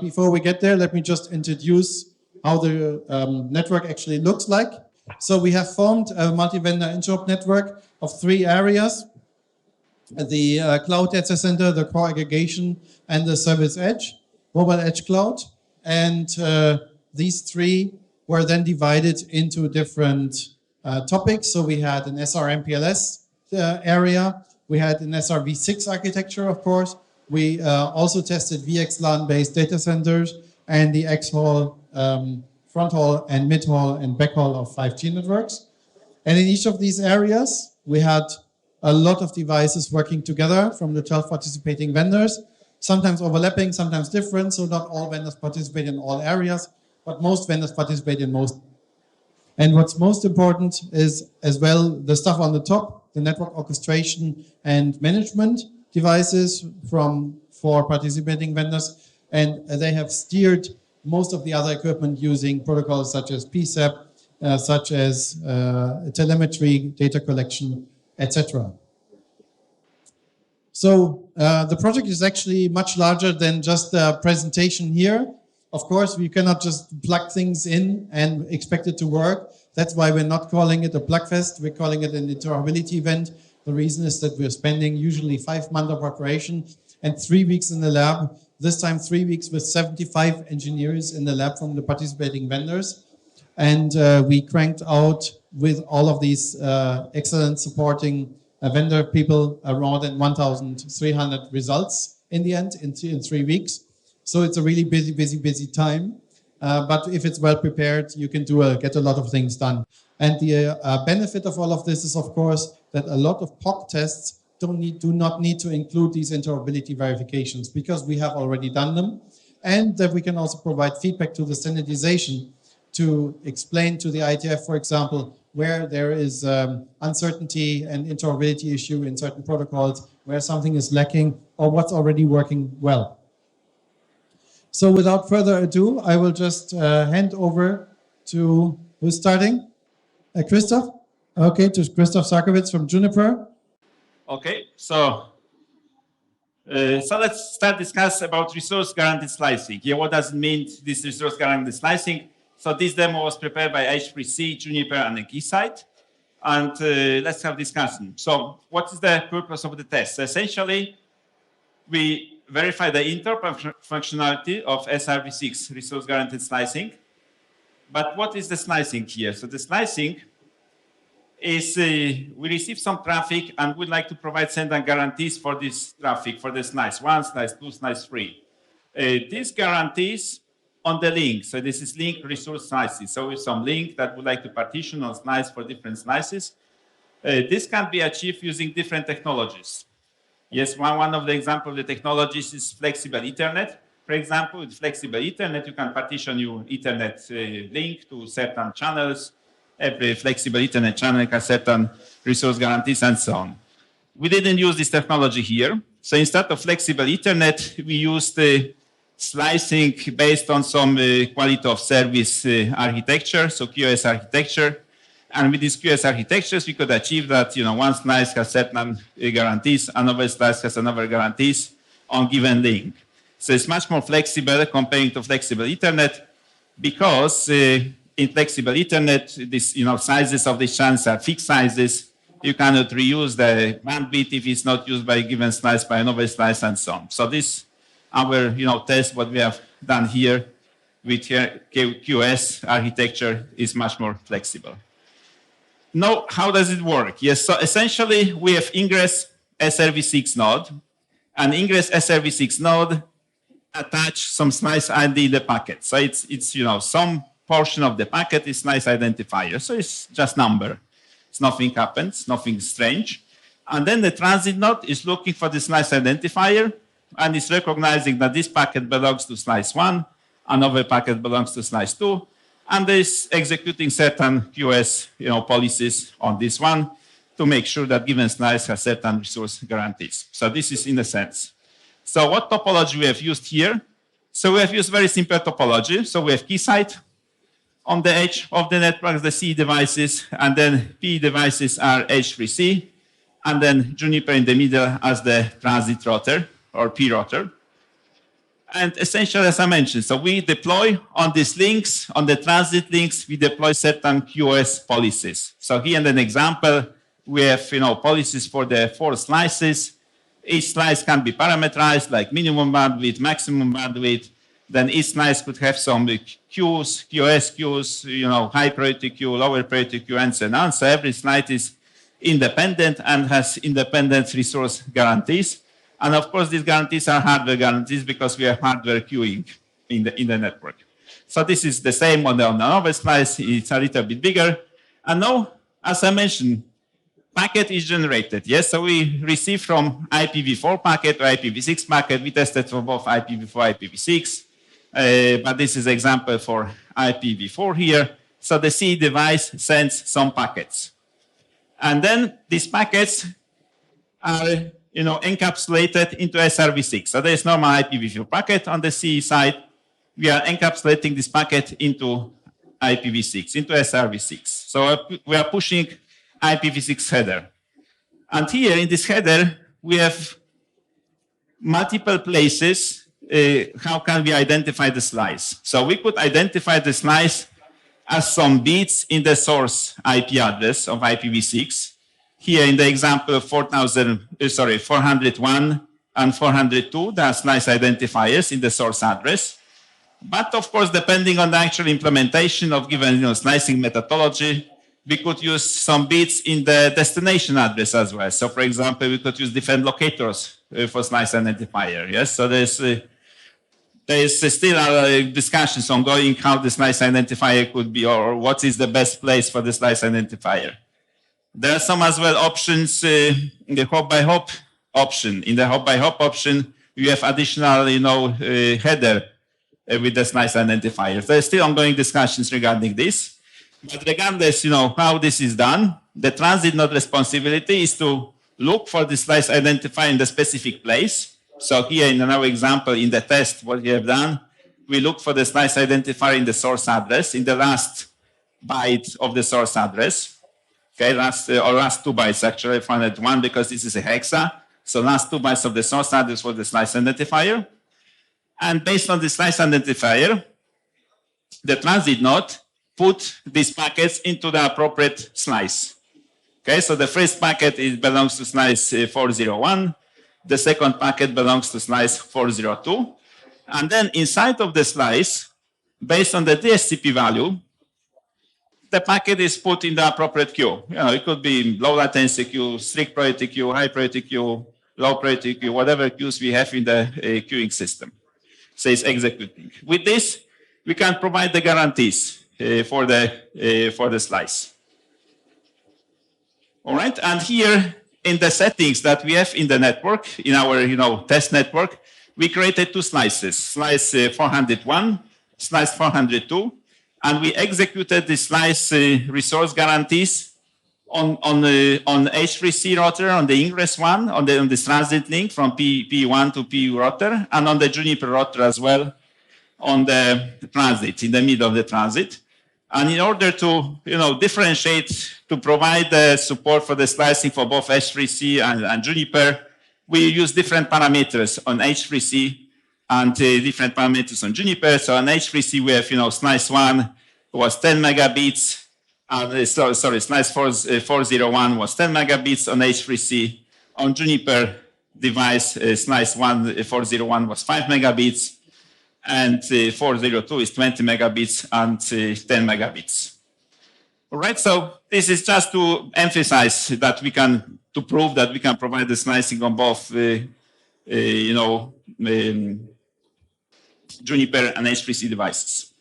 before we get there, let me just introduce how the network actually looks like. So we have formed a multi-vendor interop network of 3 areas: the cloud data center, the core aggregation, and the service edge, mobile edge cloud. And these 3 were then divided into different topics. So we had an MPLS area, we had an SRv6 architecture, of course. We also tested VXLAN-based data centers and the X-haul, front haul, and mid haul and back haul of 5G networks. And in each of these areas, we had a lot of devices working together from the 12 participating vendors, sometimes overlapping, sometimes different. So not all vendors participate in all areas, but most vendors participate in most. And what's most important is as well the stuff on the top, the network orchestration and management devices from 4 participating vendors. And they have steered most of the other equipment using protocols such as PSAP, such as telemetry, data collection, etc. So the project is actually much larger than just a presentation here. Of course, we cannot just plug things in and expect it to work. That's why we're not calling it a plug fest. We're calling it an interoperability event. The reason is that we're spending usually 5 months of preparation and 3 weeks in the lab. This time 3 weeks with 75 engineers in the lab from the participating vendors. And we cranked out with all of these excellent supporting vendor people around 1,300 results in the end in 3 weeks. So it's a really busy time. But if it's well prepared, you can get a lot of things done. And the benefit of all of this is, of course, that a lot of POC tests do not need to include these interoperability verifications because we have already done them. And that we can also provide feedback to the standardization to explain to the IETF, for example, where there is uncertainty and interoperability issue in certain protocols, where something is lacking, or what's already working well. So without further ado, I will just hand over to, who's starting? Krzysztof? Okay, to Krzysztof Szarkowicz from Juniper. Okay, so let's start discuss about resource guaranteed slicing. Yeah, what does it mean, this resource guaranteed slicing? So this demo was prepared by SRv6, Juniper, and Keysight. And let's have discussion. So what is the purpose of the test? Essentially, we verify the interop functionality of SRv6, resource guaranteed slicing. But what is the slicing here? So the slicing is we receive some traffic and we'd like to provide certain guarantees for this traffic, for the slice 1, slice 2, slice 3. These guarantees on the link. So this is link resource slices. So with some link that would like to partition or slice for different slices. This can be achieved using different technologies. Yes, one of the examples of the technologies is flexible Ethernet. For example, with flexible Ethernet, you can partition your Ethernet link to certain channels. Every flexible Ethernet channel has certain resource guarantees and so on. We didn't use this technology here. So instead of flexible Ethernet, we used slicing based on some quality of service architecture, so QoS architecture. And with these QoS architectures, we could achieve that, one slice has certain guarantees, another slice has another guarantees on given link. So it's much more flexible comparing to flexible Ethernet because in flexible Ethernet, this, sizes of the channels are fixed sizes. You cannot reuse the bandwidth if it's not used by a given slice by another slice and so on. So this, our, test, what we have done here with QoS architecture is much more flexible. Now, how does it work? Yes, so essentially we have ingress SRv6 node, and ingress SRv6 node attach some slice ID in the packet. So it's some portion of the packet is slice identifier. So it's just number. It's nothing happens, nothing strange. And then the transit node is looking for the slice identifier and is recognizing that this packet belongs to slice 1, another packet belongs to slice 2, and is executing certain QoS policies on this one to make sure that given slice has certain resource guarantees. So this is in a sense. So what topology we have used here? So we have used very simple topology. So we have Keysight on the edge of the network, the C devices, and then P devices are H3C, and then Juniper in the middle as the transit router or P router. And essentially, as I mentioned, so we deploy on these links, on the transit links, we deploy certain QoS policies. So here in an example, we have policies for the 4 slices. Each slice can be parameterized, like minimum bandwidth, maximum bandwidth. Then each slice could have some queues, QoS queues, high priority queue, lower priority queue, and so on. So every slice is independent and has independent resource guarantees. And of course, these guarantees are hardware guarantees because we have hardware queuing in the network. So this is the same on the other slice. It's a little bit bigger. And now, as I mentioned, packet is generated. Yes, so we receive from IPv4 packet or IPv6 packet. We tested for both IPv4, IPv6. But this is an example for IPv4 here. So the CE device sends some packets. And then these packets are encapsulated into SRv6. So there is normal IPv4 packet on the CE side. We are encapsulating this packet into IPv6, into SRv6. So we are pushing IPv6 header. And here in this header, we have multiple places. How can we identify the slice? So we could identify the slice as some bits in the source IP address of IPv6. Here in the example, 401 and 402, there are slice identifiers in the source address. But of course, depending on the actual implementation of given slicing methodology, we could use some bits in the destination address as well. So for example, we could use different locators for slice identifier. Yes, so there's still discussions ongoing how the slice identifier could be, or what is the best place for the slice identifier. There are some as well options in the hop-by-hop option. In the hop-by-hop option, you have additional, header with the slice identifier. There are still ongoing discussions regarding this. But regardless, how this is done, the transit node responsibility is to look for the slice identifier in the specific place. So here in our example, in the test, what we have done, we look for the slice identifier in the source address, in the last byte of the source address. Okay, last 2 bytes actually, 401, because this is a hexa. So last 2 bytes of the source address was the slice identifier. And based on the slice identifier, the transit node put these packets into the appropriate slice. Okay, so the first packet belongs to slice 401. The second packet belongs to slice 402. And then inside of the slice, based on the DSCP value, the packet is put in the appropriate queue. It could be low latency queue, strict priority queue, high priority queue, low priority queue, whatever queues we have in the queuing system. So it's executing. With this, we can provide the guarantees for the slice. All right, and here in the settings that we have in the network, in our test network, we created 2 slices, slice 401, slice 402, and we executed the slice resource guarantees on H3C router, on the ingress one, on the transit link from P1 to PU router, and on the Juniper router as well, on the transit, in the middle of the transit. And in order to differentiate, to provide the support for the slicing for both H3C and Juniper, we use different parameters on H3C and different parameters on Juniper. So on H3C, we have slice 1 was 10 megabits, and slice 401 was 10 megabits on H3C. On Juniper device, slice 401 was 5 megabits. And 402 is 20 megabits and 10 megabits. All right, so this is just to emphasize that to prove that we can provide the slicing on both, Juniper and H3C devices.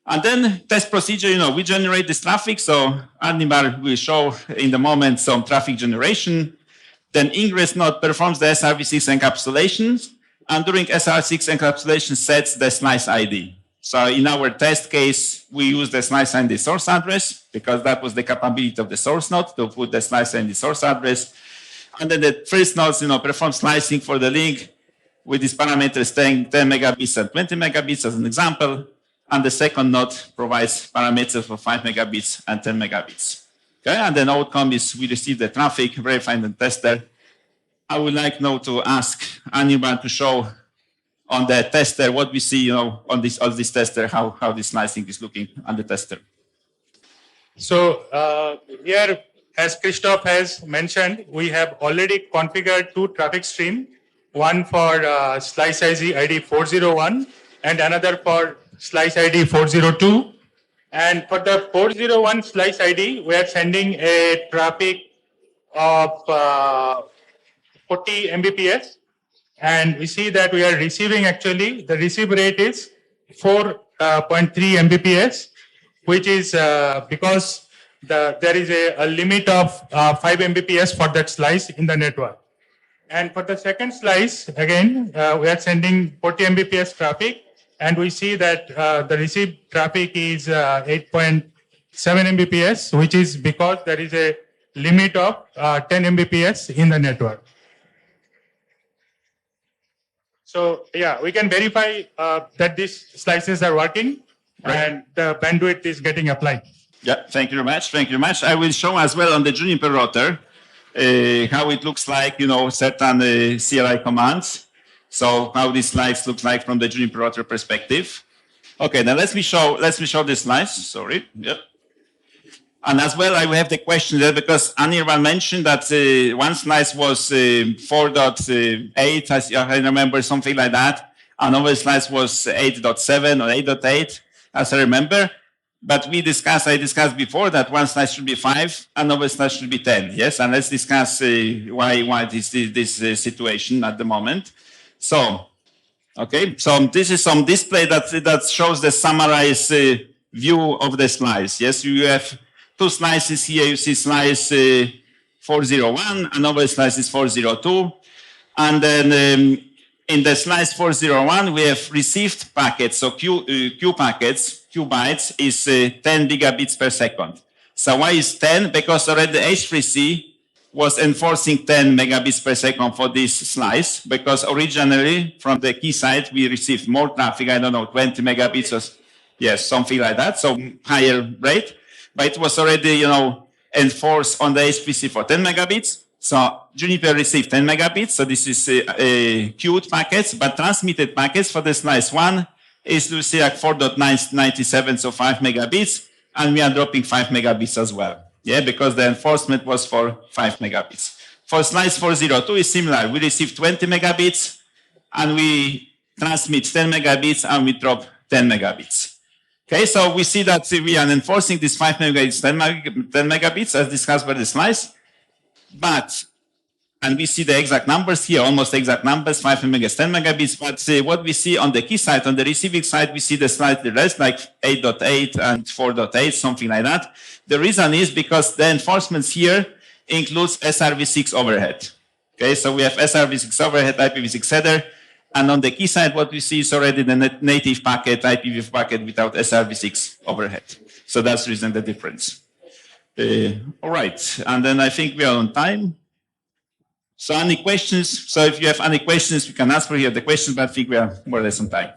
And then test procedure, we generate this traffic. So Anirban will show in the moment some traffic generation. Then ingress node performs the SRv6 encapsulations. And during SRv6 encapsulation sets the slice ID. So in our test case, we use the slice ID source address because that was the capability of the source node to put the slice ID source address. And then the first nodes, perform slicing for the link with these parameters 10 megabits and 20 megabits as an example. And the second node provides parameters for 5 megabits and 10 megabits. Okay, and then outcome is we receive the traffic, verify the tester. I would like now to ask Anirban to show on the tester, what we see, on this tester, how this slicing is looking on the tester. So here, as Krzysztof has mentioned, we have already configured 2 traffic streams, one for Slice-ID 401 and another for Slice-ID 402. And for the 401 Slice-ID, we are sending a traffic of 40 Mbps. And we see that we are receiving, actually, the receive rate is 4.3 Mbps, which is because there is a limit of 5 Mbps for that slice in the network. And for the second slice, again, we are sending 40 Mbps traffic, and we see that the received traffic is 8.7 Mbps, which is because there is a limit of 10 Mbps in the network. So, yeah, we can verify that these slices are working, right, and the bandwidth is getting applied. Yeah, thank you very much. Thank you very much. I will show as well on the Juniper router how it looks like, certain CLI commands. So how this slice looks like from the Juniper router perspective. Okay, now let me show this slice. Sorry. Yep. And as well, I will have the question there because Anirban mentioned that one slice was 4.8, as I remember, something like that. Another slice was 8.7 or 8.8, as I remember. But I discussed before that one slice should be 5, another slice should be 10. Yes, and let's discuss why this situation at the moment. So, okay, so this is some display that shows the summarized view of the slice. Yes, you have 2 slices here. You see slice 401, another slice is 402, and then in the slice 401 we have received packets. So Q packets. Q bytes is 10 gigabits per second. So why is 10? Because already the H3C was enforcing 10 megabits per second for this slice, because originally from the Keysight we received more traffic, I don't know, 20 megabits or yes, something like that, so higher rate. But it was already, enforced on the H3C for 10 megabits. So Juniper received 10 megabits, so this is queued packets, but transmitted packets for the slice 1 is to say like 4.997, so 5 megabits, and we are dropping 5 megabits as well. Yeah, because the enforcement was for 5 megabits. For slice 402 is similar. We receive 20 megabits, and we transmit 10 megabits, and we drop 10 megabits. Okay, so we see that we are enforcing this 5 megabits, 10 megabits, as discussed by the slice, and we see the exact numbers here, almost exact numbers, 5 megabits, 10 megabits. But what we see on the Keysight, on the receiving side, we see the slightly less, like 8.8 and 4.8, something like that. The reason is because the enforcements here includes SRv6 overhead. Okay, so we have SRv6 overhead, IPv6 header, and on the Keysight, what we see is already the native packet, IPv4 packet without SRv6 overhead. So that's the reason the difference. All right, and then I think we are on time. So any questions? So if you have any questions, we can ask for here the questions, but I think we are more or less on time.